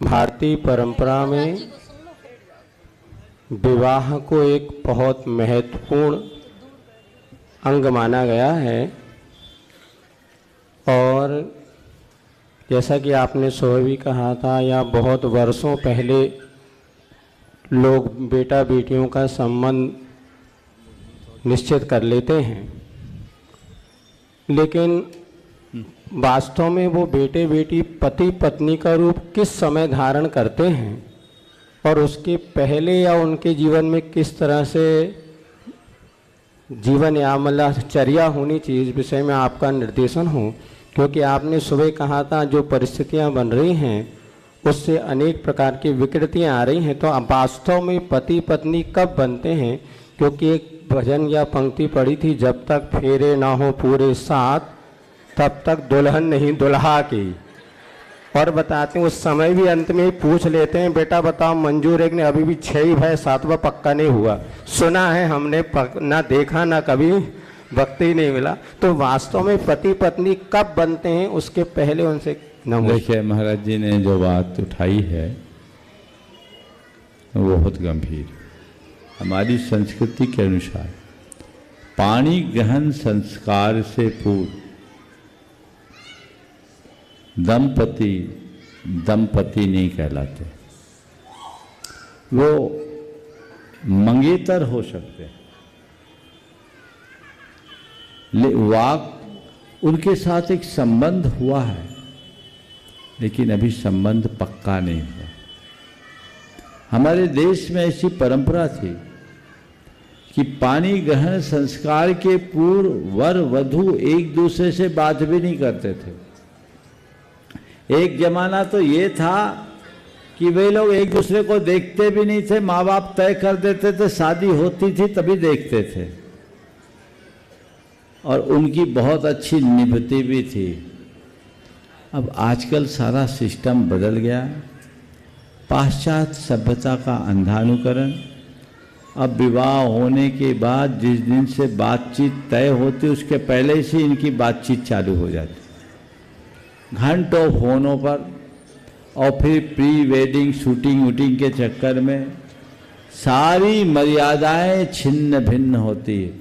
भारतीय परंपरा में विवाह को एक बहुत महत्वपूर्ण अंग माना गया है और जैसा कि आपने सुबह भी कहा था, या बहुत वर्षों पहले लोग बेटा बेटियों का संबंध निश्चित कर लेते हैं, लेकिन वास्तव में वो बेटे बेटी पति पत्नी का रूप किस समय धारण करते हैं और उसके पहले या उनके जीवन में किस तरह से जीवन यामलाचर्या होनी चाहिए, इस विषय में आपका निर्देशन हो। क्योंकि आपने सुबह कहा था जो परिस्थितियां बन रही हैं उससे अनेक प्रकार की विकृतियां आ रही हैं, तो अब वास्तव में पति पत्नी कब बनते हैं? क्योंकि एक भजन या पंक्ति पढ़ी थी, जब तक फेरे ना हो पूरे साथ तब तक दुल्हन नहीं दुल्हा की। और बताते हैं उस समय भी अंत में ही पूछ लेते हैं, बेटा बताओ मंजूर है कि नहीं? अभी भी 6 भाई 7वां पक्का नहीं हुआ। सुना है हमने, ना देखा ना कभी वक्त ही नहीं मिला। तो वास्तव में पति पत्नी कब बनते हैं उसके पहले उनसे देखिए, महाराज जी ने जो बात उठाई है वो बहुत गंभीर। हमारी संस्कृति के अनुसार पाणी ग्रहण संस्कार से पूर्व दंपति नहीं कहलाते, वो मंगेतर हो सकते हैं। वाक उनके साथ एक संबंध हुआ है, लेकिन अभी संबंध पक्का नहीं हुआ। हमारे देश में ऐसी परंपरा थी कि पाणी ग्रहण संस्कार के पूर्व वर वधू एक दूसरे से बात भी नहीं करते थे। एक जमाना तो ये था कि वे लोग एक दूसरे को देखते भी नहीं थे, माँ बाप तय कर देते थे, शादी होती थी तभी देखते थे, और उनकी बहुत अच्छी निभती भी थी। अब आजकल सारा सिस्टम बदल गया, पाश्चात्य सभ्यता का अंधानुकरण। अब विवाह होने के बाद जिस दिन से बातचीत तय होती उसके पहले से इनकी बातचीत चालू हो जाती, घंटों फोनों पर, और फिर प्री वेडिंग शूटिंग वूटिंग के चक्कर में सारी मर्यादाएं छिन्न भिन्न होती है।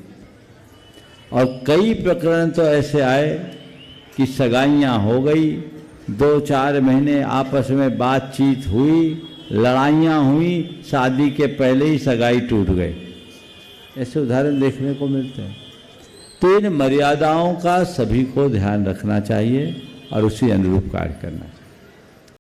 और कई प्रकरण तो ऐसे आए कि सगाइयाँ हो गई, 2-4 महीने आपस में बातचीत हुई, लड़ाइयाँ हुई, शादी के पहले ही सगाई टूट गई। ऐसे उदाहरण देखने को मिलते हैं। तो इन मर्यादाओं का सभी को ध्यान रखना चाहिए और उसी अनुरूप कार्य करना चाहिए।